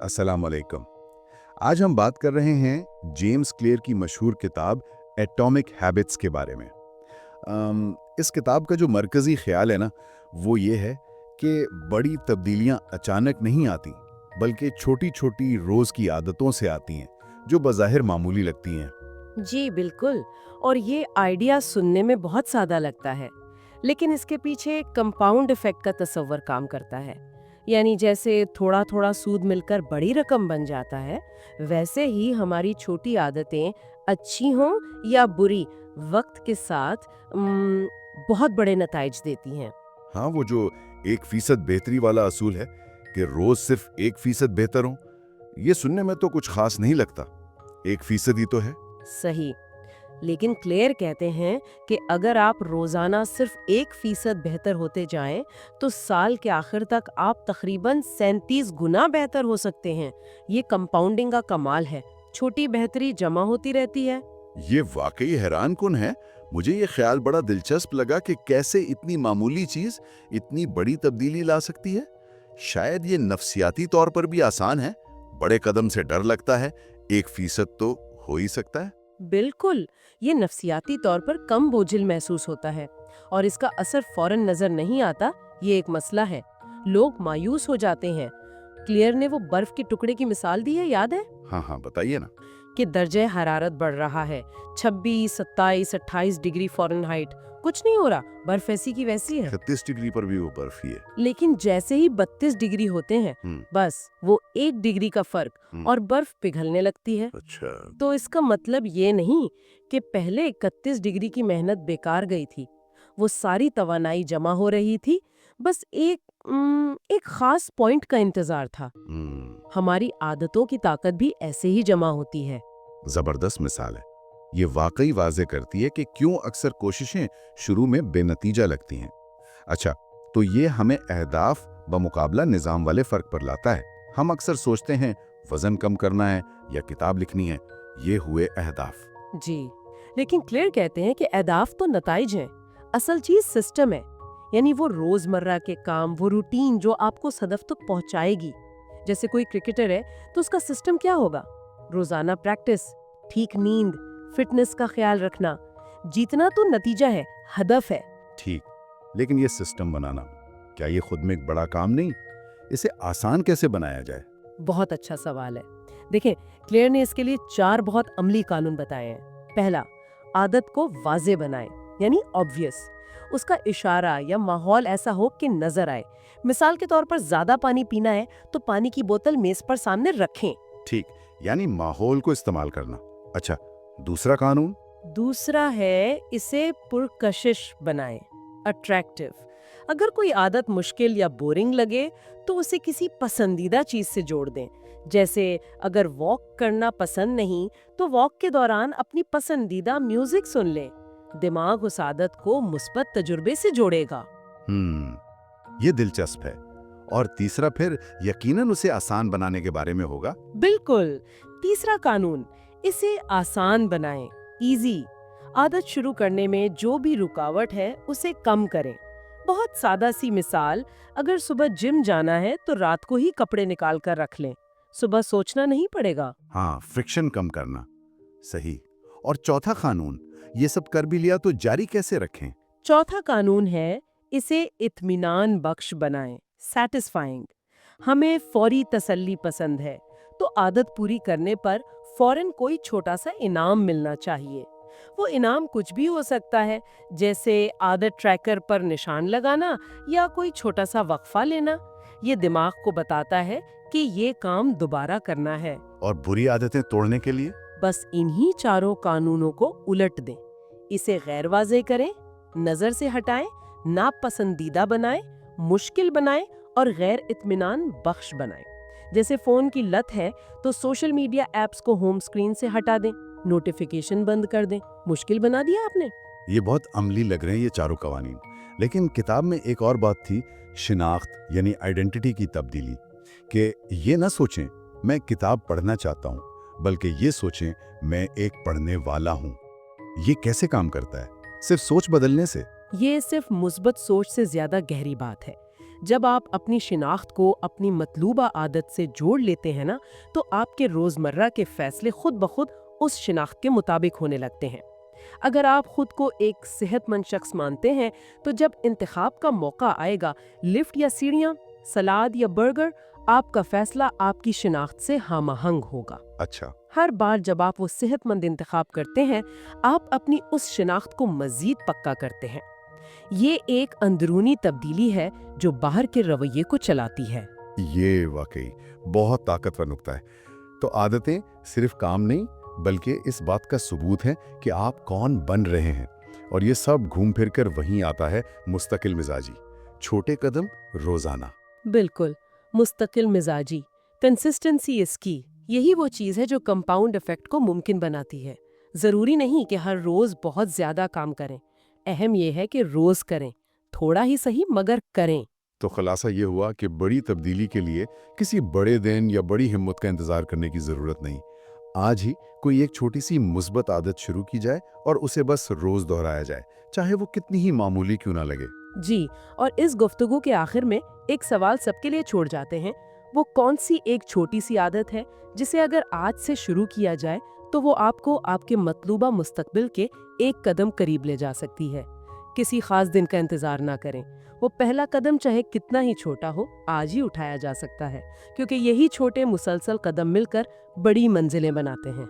अस्सलाम वालेकुम। आज हम बात कर रहे हैं जेम्स क्लियर की मशहूर किताब एटॉमिक हैबिट्स के बारे में। इस किताब का जो मरकज़ी ख्याल है ना, वो ये है कि बड़ी तब्दीलियां अचानक नहीं आती, बल्कि छोटी-छोटी रोज़ की आदतों से आती हैं, जो बज़ाहिर मामूली लगती हैं। जी बिल्कुल। और ये आइडिया सुनने में बहुत सादा लगता है, लेकिन इसके पीछे एक कंपाउंड इफेक्ट का तस्वर काम करता है। यानी जैसे थोड़ा थोड़ा सूद मिलकर बड़ी रकम बन जाता है, वैसे ही हमारी छोटी आदतें अच्छी हों या बुरी, वक्त के साथ बहुत बड़े नताइज देती हैं। हाँ, वो जो 1% बेहतरी वाला असूल है कि रोज़ सिर्फ 1% बेहतर हो, ये सुनने में तो कुछ खास नहीं लगता। 1% ही तो है। सही। लेकिन क्लेयर कहते हैं कि अगर आप रोजाना सिर्फ 1% बेहतर होते जाएं, तो साल के आखिर तक आप तकरीबन 37 गुना बेहतर हो सकते हैं। ये कंपाउंडिंग का कमाल है। छोटी बेहतरी जमा होती रहती है। ये वाकई हैरान कुन है। मुझे ये ख्याल बड़ा दिलचस्प लगा कि कैसे इतनी मामूली चीज इतनी बड़ी तब्दीली ला सकती है। शायद ये नफ्सियाती तौर पर भी आसान है। बड़े कदम से डर लगता है, 1% तो हो ही सकता है। बिल्कुल। ये नफ्सियाती तौर पर कम बोझिल महसूस होता है, और इसका असर फौरन नजर नहीं आता। ये एक मसला है। लोग मायूस हो जाते हैं। क्लियर ने वो बर्फ के टुकड़े की मिसाल दी है, याद है? हाँ हाँ, बताइए ना। कि दर्जे हरारत बढ़ रहा है, 26, 27, 28 डिग्री फ़ारेनहाइट। कुछ नहीं हो रहा, बर्फ ऐसी की वैसी है। 36 डिग्री पर भी वो बर्फ ही है। लेकिन जैसे ही 32 डिग्री होते हैं, हम्म। बस वो 1 डिग्री का फर्क, और बर्फ पिघलने लगती है। अच्छा। तो इसका मतलब ये नहीं कि पहले 31 डिग्री की मेहनत बेकार गई थी। वो सारी तवानाई जमा हो रही थी, बस एक खास पॉइंट का इंतजार था। हमारी आदतों की ताकत भी ऐसे ही जमा होती है। जबरदस्त मिसाल है। ये वाकई वाजे करती है कि क्यों अक्सर कोशिशें शुरू में बेनतीजा लगती हैं। अच्छा, तो ये हमें अहदाफ बमुकाबला निजाम वाले फर्क पर लाता है। हम अक्सर सोचते हैं वजन कम करना है या किताब लिखनी है, ये हुए अहदाफ। जी, लेकिन क्लियर कहते हैं कि अहदाफ तो नताइज हैं, असल चीज सिस्टम है। यानी वो रोजमर्रा के काम, वो रूटीन जो आपको सदफ तक पहुंचाएगी। जैसे कोई क्रिकेटर है तो उसका सिस्टम क्या होगा? रोजाना प्रैक्टिस, ठीक नींद, फिटनेस का ख्याल रखना। जीतना तो नतीजा है, हदफ है। ठीक, लेकिन ये सिस्टम बनाना, क्या ये खुद में एक बड़ा काम नहीं? इसे आसान कैसे बनाया जाए? बहुत अच्छा सवाल है। देखें, क्लेयर ने इसके लिए 4 बहुत अमली कानून बताए हैं। पहला, आदत को वाज़े बनाएं, यानी ऑब्वियस। उसका इशारा या माहौल ऐसा हो कि नजर आए। मिसाल के तौर पर ज्यादा पानी पीना है तो पानी की बोतल मेज पर सामने रखें। ठीक, यानी माहौल को इस्तेमाल करना। अच्छा, दूसरा कानून? दूसरा है इसे पुरकशिश बनाएं, अट्रैक्टिव। अगर कोई आदत मुश्किल या बोरिंग लगे तो उसे किसी पसंदीदा चीज से जोड़ दें। जैसे अगर वॉक करना पसंद नहीं तो वॉक के दौरान अपनी पसंदीदा म्यूजिक सुन लें। दिमाग उस आदत को मुस्बत तजुर्बे से जोड़ेगा। ये दिलचस्प है। और तीसरा फिर यकीनन उसे आसान बनाने के बारे में होगा। बिल्कुल। तीसरा कानून, इसे आसान बनाएं, इजी। आदत शुरू करने में जो भी रुकावट है उसे कम करें। बहुत सादा सी मिसाल, अगर सुबह जिम जाना है तो रात को ही कपड़े निकाल कर रख लें। सुबह सोचना नहीं पड़ेगा। हाँ, फ्रिक्शन कम करना। सही। और चौथा कानून, ये सब कर भी लिया तो जारी कैसे रखें? चौथा कानून है इसे इत्मीनान बख्श बनाएं, सैटिस्फाइंग। हमें फौरी तसल्ली पसंद है, तो आदत पूरी करने पर फौरन कोई छोटा सा इनाम मिलना चाहिए। वो इनाम कुछ भी हो सकता है, जैसे आदत ट्रैकर पर निशान लगाना या कोई छोटा सा वक्फा लेना। ये दिमाग को बताता है कि ये काम दोबारा करना है। और बुरी आदतें तोड़ने के लिए? बस इन्हीं चारों कानूनों को उलट दें। इसे गैर वाज़ेह करें, नजर से हटाएं, नापसंदीदा बनाएं, मुश्किल बनाएं और गैर इत्मीनान बख्श बनाएं। जैसे फोन की लत है तो सोशल मीडिया ऐप्स को होम स्क्रीन से हटा दें, नोटिफिकेशन बंद कर दें। मुश्किल बना दिया आपने। ये बहुत अमली लग रहे हैं ये चारों कवानीन। लेकिन किताब में एक और बात थी, शिनाख्त यानी आइडेंटिटी की तब्दीली। कि ये ना सोचें मैं किताब पढ़ना चाहता हूँ, बल्कि ये सोचें मैं एक पढ़ने वाला हूँ। ये कैसे काम करता है? सिर्फ सोच बदलने से? ये सिर्फ मुस्बत सोच से ज्यादा गहरी बात है। जब आप अपनी शिनाख्त को अपनी मतलूबा आदत से जोड़ लेते हैं ना, तो आपके रोज़मर्रा के फैसले खुद ब खुद उस शिनाख्त के मुताबिक होने लगते हैं। अगर आप खुद को एक सेहतमंद शख्स मानते हैं, तो जब इंतखाब का मौका आएगा, लिफ्ट या सीढ़ियाँ, सलाद या बर्गर, आपका फैसला आपकी शिनाख्त से हमआहंग होगा। अच्छा। हर बार जब आप वो सेहतमंद इंतखाब करते हैं, आप अपनी उस शिनाख्त को मज़ीद पक्का करते हैं। ये एक अंदरूनी तब्दीली है जो बाहर के रवैये को चलाती है। ये वाकई बहुत ताकतवर नुक्ता है। तो आदतें सिर्फ काम नहीं, बल्कि इस बात का सबूत है कि आप कौन बन रहे हैं। और ये सब घूम फिर कर वहीं आता है, मुस्तकिल मिजाजी, छोटे कदम रोजाना। बिल्कुल, मुस्तकिल मिजाजी, कंसिस्टेंसी इज की। यही वो चीज़ है जो कंपाउंड इफेक्ट को मुमकिन बनाती है। ज़रूरी नहीं कि हर रोज़ बहुत ज़्यादा काम करें, अहम ये है कि रोज़ करें, थोड़ा ही सही मगर करें। तो खुलासा ये हुआ कि बड़ी तब्दीली के लिए किसी बड़े दिन या बड़ी हिम्मत का इंतजार करने की जरूरत नहीं। आज ही कोई एक छोटी सी मुस्बत आदत शुरू की जाए और उसे बस रोज दोहराया जाए, चाहे वो कितनी ही मामूली क्यों ना लगे। जी, और इस गुफ्तगू के आखिर में एक सवाल सबके लिए छोड़ जाते हैं। वो कौन सी एक छोटी सी आदत है जिसे अगर आज से शुरू किया जाए तो वो आपको आपके मतलूबा मुस्तकबिल के एक कदम करीब ले जा सकती है। किसी खास दिन का इंतजार ना करें, वो पहला कदम चाहे कितना ही छोटा हो, आज ही उठाया जा सकता है, क्योंकि यही छोटे मुसलसल कदम मिलकर बड़ी मंजिलें बनाते हैं।